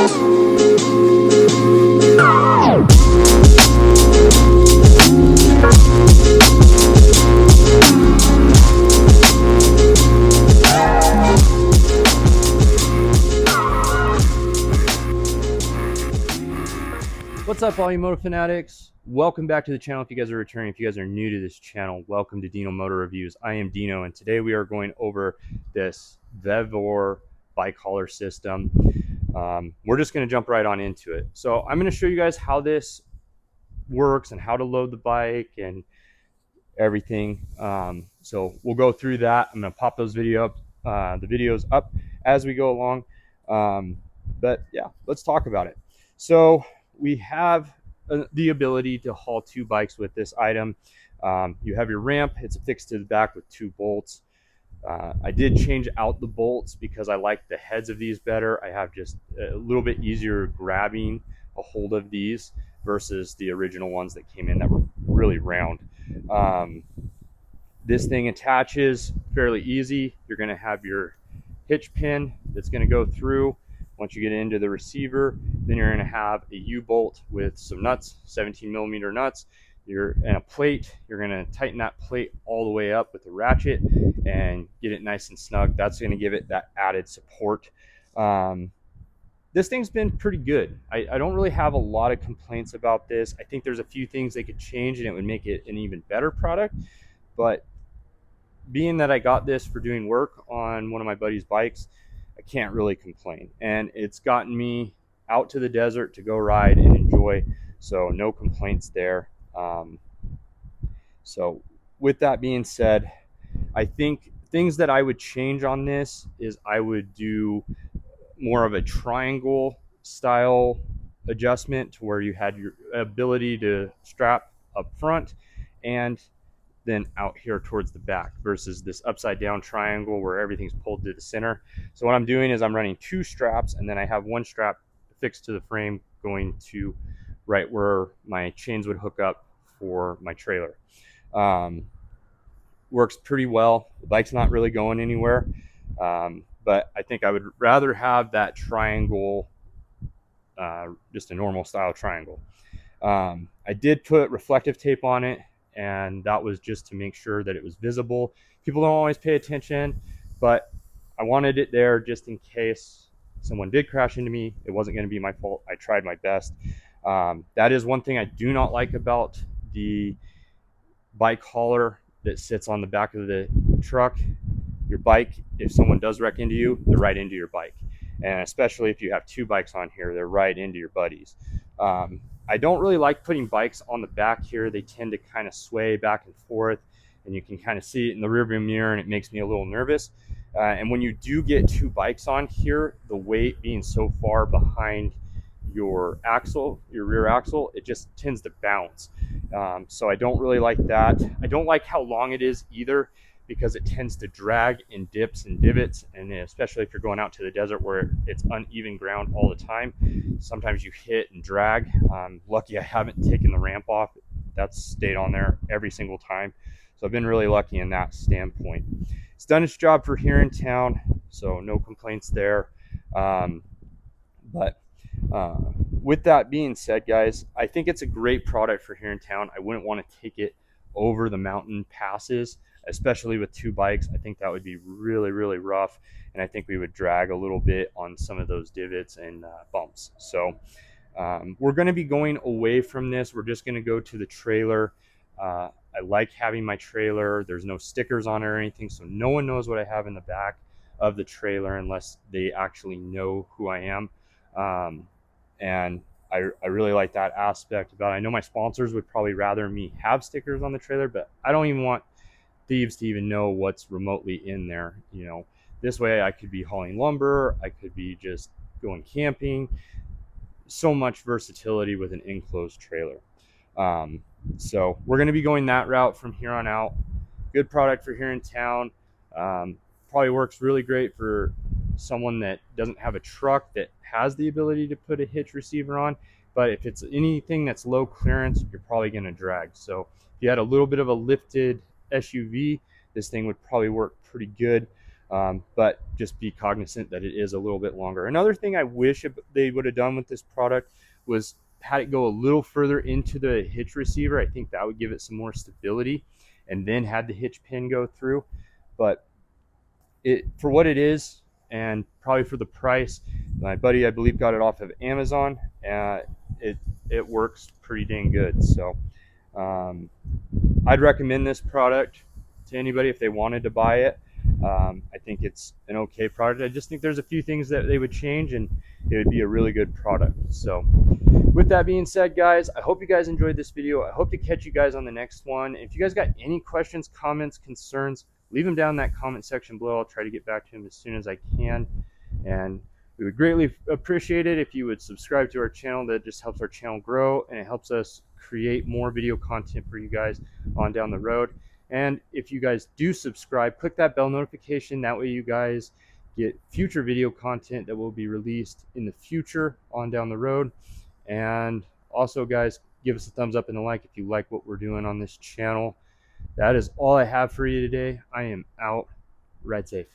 What's up, all you motor fanatics? Welcome back to the channel. If you guys are returning, if you guys are new to this channel, welcome to Dino Motor Reviews. I am Dino, and today we are going over this Vevor bike hauler system. We're just going to jump right on into it. So I'm going to show you guys how this works and how to load the bike and everything. So we'll go through that. I'm going to pop those the videos up as we go along. But yeah, let's talk about it. So we have the ability to haul two bikes with this item. You have your ramp. It's affixed to the back with two bolts. I did change out the bolts because I like the heads of these better. I have just a little bit easier grabbing a hold of these versus the original ones that came in that were really round. This thing attaches fairly easy. You're going to have your hitch pin that's going to go through. Once you get into the receiver, then you're going to have a U-bolt with some nuts, 17mm nuts. And a plate. You're going to tighten that plate all the way up with a ratchet and get it nice and snug. That's going to give it that added support. This thing's been pretty good. I don't really have a lot of complaints about this. I think there's a few things they could change and it would make it an even better product. But being that I got this for doing work on one of my buddy's bikes, I can't really complain. And it's gotten me out to the desert to go ride and enjoy. So no complaints there. So with that being said, I think things that I would change on this is I would do more of a triangle style adjustment to where you had your ability to strap up front and then out here towards the back versus this upside down triangle where everything's pulled to the center. So what I'm doing is I'm running two straps and then I have one strap fixed to the frame going to right where my chains would hook up for my trailer. Works pretty well. The bike's not really going anywhere, but I think I would rather have that triangle, just a normal style triangle. I did put reflective tape on it, and that was just to make sure that it was visible. People don't always pay attention, but I wanted it there just in case someone did crash into me. It wasn't going to be my fault. I tried my best. That is one thing I do not like about the bike hauler that sits on the back of the truck. Your bike, if someone does wreck into you, they're right into your bike. And especially if you have two bikes on here, they're right into your buddies. I don't really like putting bikes on the back here. They tend to kind of sway back and forth, and you can kind of see it in the rearview mirror, and it makes me a little nervous. And when you do get two bikes on here, the weight being so far behind your axle, your rear axle, it just tends to bounce. So I don't really like that. I don't like how long it is either, because it tends to drag in dips and divots, and especially if you're going out to the desert where it's uneven ground all the time, sometimes you hit and drag. Lucky I haven't taken the ramp off. That's stayed on there every single time, so I've been really lucky in that standpoint. It's done its job for here in town, so no complaints there. With that being said, guys, I think it's a great product for here in town. I wouldn't want to take it over the mountain passes, especially with two bikes. I think that would be really, really rough, and I think we would drag a little bit on some of those divots and bumps. So we're going to be going away from this. We're just going to go to the trailer. I like having my trailer. There's no stickers on it or anything, so no one knows what I have in the back of the trailer unless they actually know who I am. And I really like that aspect about it. I know my sponsors would probably rather me have stickers on the trailer, but I don't even want thieves to even know what's remotely in there. You know, this way I could be hauling lumber, I could be just going camping. So much versatility with an enclosed trailer. So we're going to be going that route from here on out. Good product for here in town. Probably works really great for someone that doesn't have a truck that has the ability to put a hitch receiver on, but if it's anything that's low clearance, you're probably going to drag. So if you had a little bit of a lifted SUV, this thing would probably work pretty good. But just be cognizant that it is a little bit longer. Another thing I wish they would have done with this product was had it go a little further into the hitch receiver. I think that would give it some more stability, and then had the hitch pin go through. But it, for what it is, and probably for the price, my buddy I believe got it off of Amazon. It works pretty dang good. So I'd recommend this product to anybody if they wanted to buy it. I think it's an okay product. I just think there's a few things that they would change, and it would be a really good product. So with that being said, guys, I hope you guys enjoyed this video. I hope to catch you guys on the next one. If you guys got any questions, comments, concerns, leave them down in that comment section below. I'll try to get back to them as soon as I can. And we would greatly appreciate it if you would subscribe to our channel. That just helps our channel grow, and it helps us create more video content for you guys on down the road. And if you guys do subscribe, click that bell notification. That way you guys get future video content that will be released in the future on down the road. And also, guys, give us a thumbs up and a like if you like what we're doing on this channel. That is all I have for you today. I am out. Ride safe.